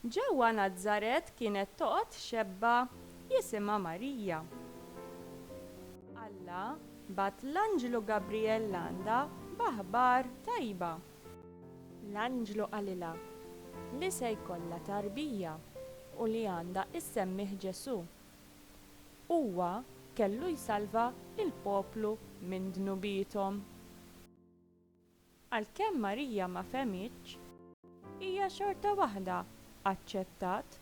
Ġewwa Nażaret kienet toqgħod xebba jisimha Marija. Alla bat l-Anġlu Gabriel għandha b'aħbar tajba. L-Anġlu qalilha li se jkollha tarbija u li għandha issemmih Ġesu. Huwa kellu jsalva l-poplu minn dnubithom. Għalkemm Marija ma femitx, hija xorta waħda aċċettat.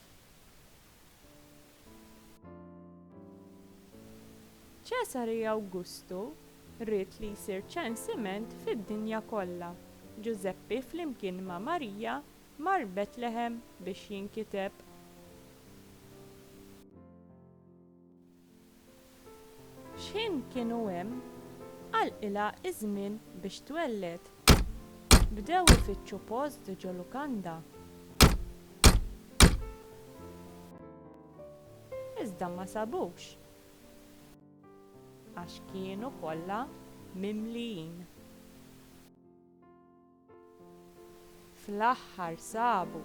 Ċesari Awgustu rrid li jsir ċensiment fid-dinja kollha. Giuseppi flimkien ma' Marija mar Betlehem biex jinkiteb. X'ħin kienu hemm għalqilha iż-żmien biex twellet. Bdew ifittxu post ġo lukanda. Iżda ma sabux għax kienu kollha mimlijin. Fl-aħħar sabu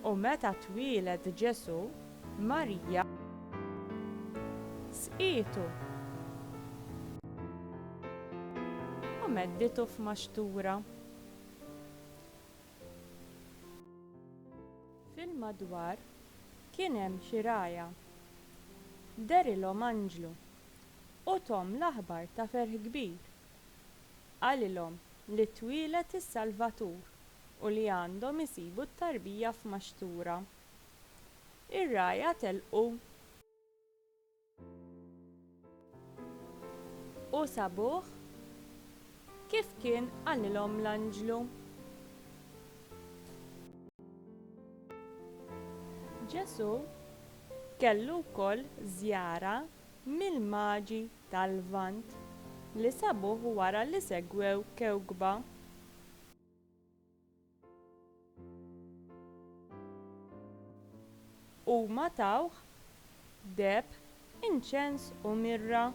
u meta twieled Ġesu, Marija sqietu u medditu f'maxtura. Fil-madwar kien hemm xi ragħja. Derilhom anġlu u tom l-aħbar ta' ferħ kbir. Qalilhom li twieled is-Salvatur u li għandhom isibu t-tarbija f'maxtura. Ir-ragħja telqu u sabuh kif kien qalilhom l-Anġlu. Ġesu kellu wkoll żjara mill-Magi tal-Lvant li sabuh wara li segwew kewkba. Huma tawh deheb, inċens u mirra.